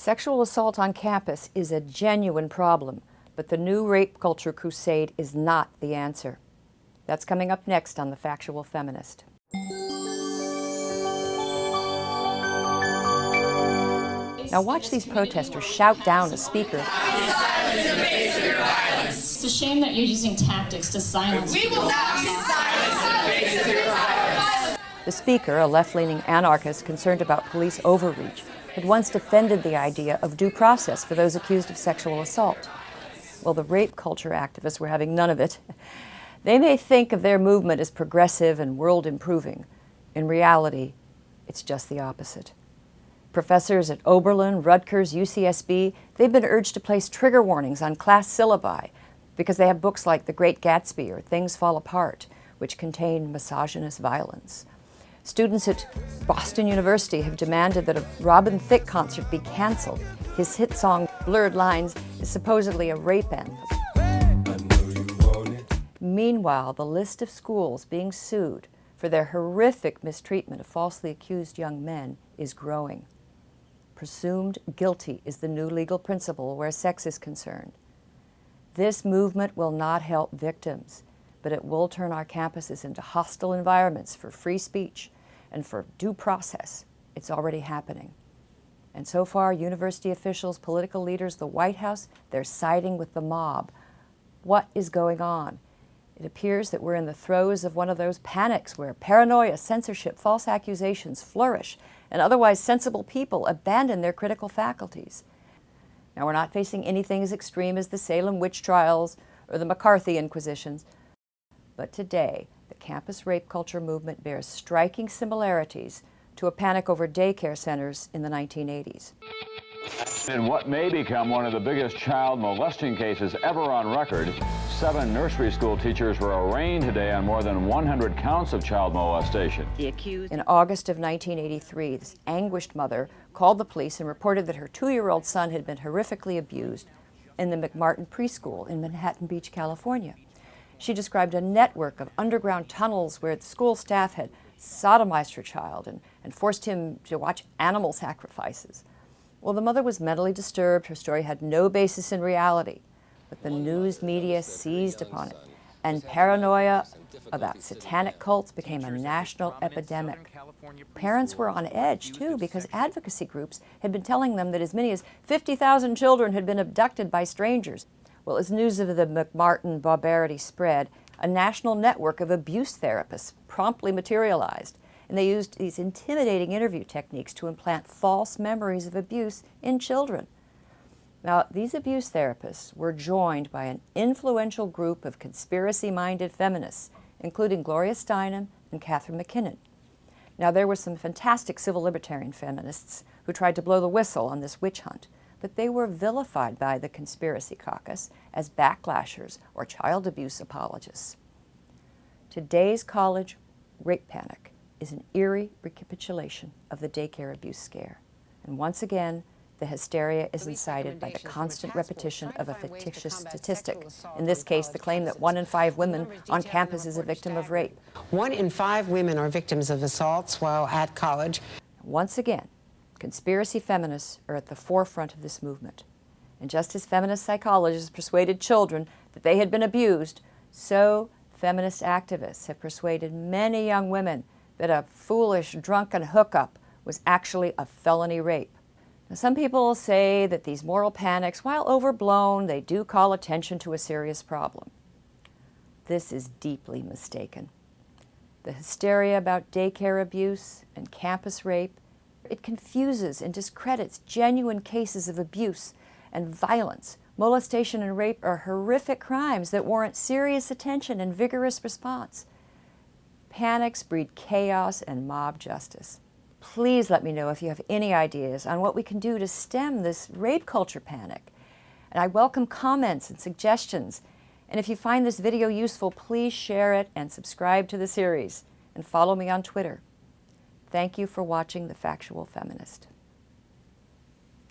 Sexual assault on campus is a genuine problem, but the new rape culture crusade is not the answer. That's coming up next on The Factual Feminist. Now watch these protesters shout down a speaker. It's a shame that you're using tactics to silence people. We will not be silenced through violence. The speaker, a left-leaning anarchist concerned about police overreach, had once defended the idea of due process for those accused of sexual assault. Well, the rape culture activists were having none of it. They may think of their movement as progressive and world-improving. In reality, it's just the opposite. Professors at Oberlin, Rutgers, UCSB, they've been urged to place trigger warnings on class syllabi because they have books like The Great Gatsby or Things Fall Apart, which contain misogynist violence. Students at Boston University have demanded that a Robin Thicke concert be canceled. His hit song, Blurred Lines, is supposedly a rape anthem. Meanwhile, the list of schools being sued for their horrific mistreatment of falsely accused young men is growing. Presumed guilty is the new legal principle where sex is concerned. This movement will not help victims, but it will turn our campuses into hostile environments for free speech and for due process. It's already happening. And so far, university officials, political leaders, the White House, they're siding with the mob. What is going on? It appears that we're in the throes of one of those panics where paranoia, censorship, false accusations flourish, and otherwise sensible people abandon their critical faculties. Now, we're not facing anything as extreme as the Salem witch trials or the McCarthy inquisitions, but today, the campus rape culture movement bears striking similarities to a panic over daycare centers in the 1980s. In what may become one of the biggest child molesting cases ever on record, 7 nursery school teachers were arraigned today on more than 100 counts of child molestation. In August of 1983, this anguished mother called the police and reported that her 2-year-old son had been horrifically abused in the McMartin preschool in Manhattan Beach, California. She described a network of underground tunnels where the school staff had sodomized her child and forced him to watch animal sacrifices. Well, the mother was mentally disturbed. Her story had no basis in reality, but the news media seized upon it, and paranoia about satanic cults became a national epidemic. Parents were on edge, too, because advocacy groups had been telling them that as many as 50,000 children had been abducted by strangers. Well, as news of the McMartin barbarity spread, a national network of abuse therapists promptly materialized, and they used these intimidating interview techniques to implant false memories of abuse in children. Now, these abuse therapists were joined by an influential group of conspiracy-minded feminists, including Gloria Steinem and Catherine McKinnon. Now, there were some fantastic civil libertarian feminists who tried to blow the whistle on this witch hunt, but they were vilified by the conspiracy caucus as backlashers or child abuse apologists. Today's college rape panic is an eerie recapitulation of the daycare abuse scare. And once again, the hysteria is incited by the constant repetition of a fictitious statistic. In this case, the claim that 1 in 5 women on campus is a victim of rape. 1 in 5 women are victims of assaults while at college. Once again, conspiracy feminists are at the forefront of this movement. And just as feminist psychologists persuaded children that they had been abused, so feminist activists have persuaded many young women that a foolish, drunken hookup was actually a felony rape. Now, some people say that these moral panics, while overblown, they do call attention to a serious problem. This is deeply mistaken. The hysteria about daycare abuse and campus rape, it confuses and discredits genuine cases of abuse and violence. Molestation and rape are horrific crimes that warrant serious attention and vigorous response. Panics breed chaos and mob justice. Please let me know if you have any ideas on what we can do to stem this rape culture panic. And I welcome comments and suggestions. And if you find this video useful, please share it and subscribe to the series. And follow me on Twitter. Thank you for watching The Factual Feminist.